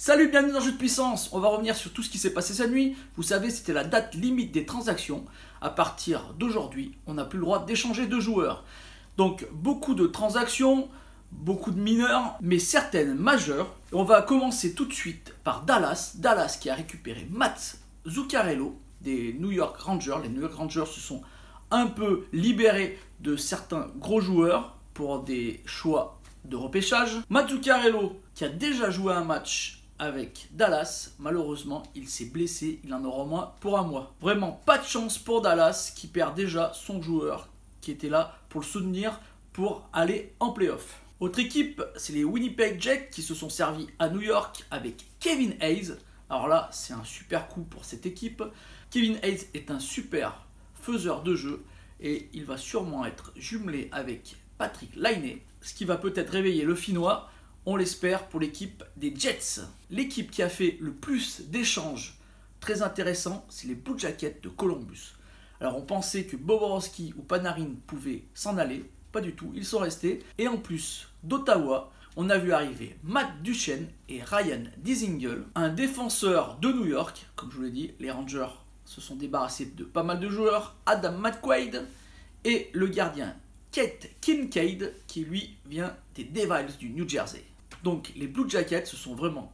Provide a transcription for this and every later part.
Salut, bienvenue dans Jeu de Puissance. On va revenir sur tout ce qui s'est passé cette nuit. Vous savez, c'était la date limite des transactions. À partir d'aujourd'hui, on n'a plus le droit d'échanger de joueurs. Donc, beaucoup de transactions, beaucoup de mineurs, mais certaines majeures. On va commencer tout de suite par Dallas. Dallas qui a récupéré Matt Zuccarello des New York Rangers. Les New York Rangers se sont un peu libérés de certains gros joueurs pour des choix de repêchage. Matt Zuccarello qui a déjà joué un match avec Dallas, malheureusement il s'est blessé, il en aura au moins pour un mois. Vraiment pas de chance pour Dallas qui perd déjà son joueur qui était là pour le soutenir pour aller en playoff. Autre équipe, c'est les Winnipeg Jets qui se sont servis à New York avec Kevin Hayes. Alors là, c'est un super coup pour cette équipe. Kevin Hayes est un super faiseur de jeu et il va sûrement être jumelé avec Patrik Laine, ce qui va peut-être réveiller le Finnois. On l'espère pour l'équipe des Jets. L'équipe qui a fait le plus d'échanges très intéressants, c'est les Blue Jackets de Columbus. Alors on pensait que Bobrovsky ou Panarin pouvaient s'en aller, pas du tout, ils sont restés. Et en plus d'Ottawa, on a vu arriver Matt Duchene et Ryan Dzingel, un défenseur de New York. Comme je vous l'ai dit, les Rangers se sont débarrassés de pas mal de joueurs. Adam McQuaid et le gardien Kate Kincaid qui lui vient des Devils du New Jersey. Donc les Blue Jackets se sont vraiment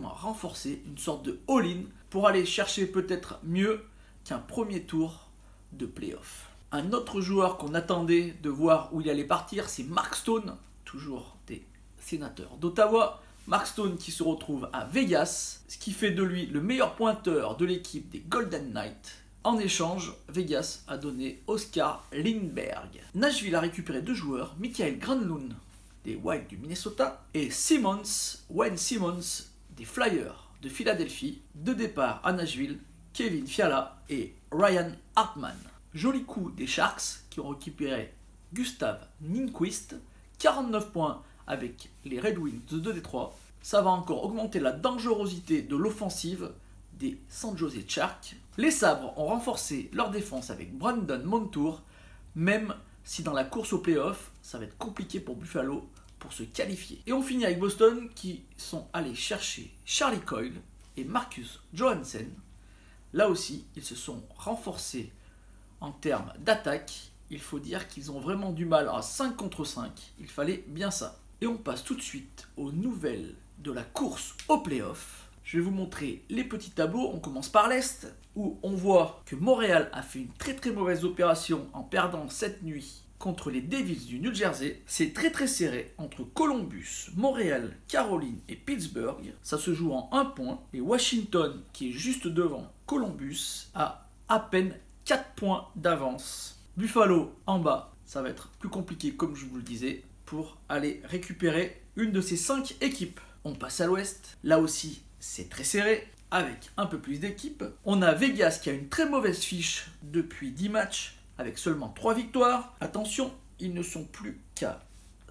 renforcés, une sorte de all-in pour aller chercher peut-être mieux qu'un premier tour de playoff. Un autre joueur qu'on attendait de voir où il allait partir, c'est Mark Stone, toujours des Sénateurs d'Ottawa. Mark Stone qui se retrouve à Vegas, ce qui fait de lui le meilleur pointeur de l'équipe des Golden Knights. En échange, Vegas a donné Oscar Lindbergh. Nashville a récupéré deux joueurs, Mikael Granlund des Wild du Minnesota et Wayne Simmons des Flyers de Philadelphie. De départ à Nashville, Kevin Fiala et Ryan Hartman. Joli coup des Sharks qui ont récupéré Gustav Nyquist, 49 points avec les Red Wings de Détroit. Ça va encore augmenter la dangerosité de l'offensive des San Jose Sharks. Les Sabres ont renforcé leur défense avec Brandon Montour, même si dans la course au playoff, ça va être compliqué pour Buffalo pour se qualifier. Et on finit avec Boston qui sont allés chercher Charlie Coyle et Marcus Johansson. Là aussi, ils se sont renforcés en termes d'attaque. Il faut dire qu'ils ont vraiment du mal à 5 contre 5. Il fallait bien ça. Et on passe tout de suite aux nouvelles de la course au playoff. Je vais vous montrer les petits tableaux. On commence par l'Est, où on voit que Montréal a fait une très mauvaise opération en perdant cette nuit contre les Devils du New Jersey. C'est très serré entre Columbus, Montréal, Caroline et Pittsburgh. Ça se joue en 1 point. Et Washington, qui est juste devant Columbus, a à peine 4 points d'avance. Buffalo en bas, ça va être plus compliqué comme je vous le disais, pour aller récupérer une de ces 5 équipes. On passe à l'Ouest. Là aussi, c'est très serré, avec un peu plus d'équipes. On a Vegas qui a une très mauvaise fiche depuis 10 matchs, avec seulement 3 victoires. Attention, ils ne sont plus qu'à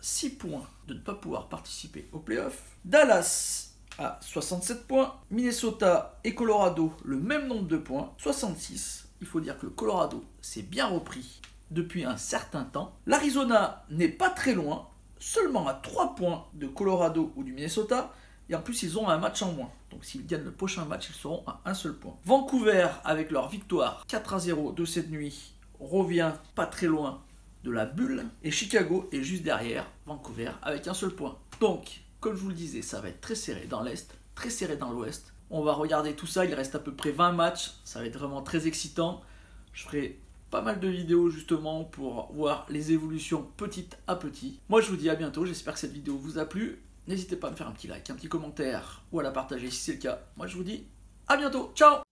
6 points de ne pas pouvoir participer aux playoffs. Dallas a 67 points. Minnesota et Colorado, le même nombre de points, 66. Il faut dire que le Colorado s'est bien repris depuis un certain temps. L'Arizona n'est pas très loin, seulement à 3 points de Colorado ou du Minnesota. Et en plus, ils ont un match en moins. Donc s'ils gagnent le prochain match, ils seront à un seul point. Vancouver, avec leur victoire 4-0 de cette nuit, revient pas très loin de la bulle. Et Chicago est juste derrière Vancouver avec un seul point. Donc, comme je vous le disais, ça va être très serré dans l'Est, très serré dans l'Ouest. On va regarder tout ça, il reste à peu près 20 matchs. Ça va être vraiment très excitant. Je ferai pas mal de vidéos justement pour voir les évolutions petit à petit. Moi, je vous dis à bientôt. J'espère que cette vidéo vous a plu. N'hésitez pas à me faire un petit like, un petit commentaire ou à la partager si c'est le cas. Moi je vous dis à bientôt, ciao!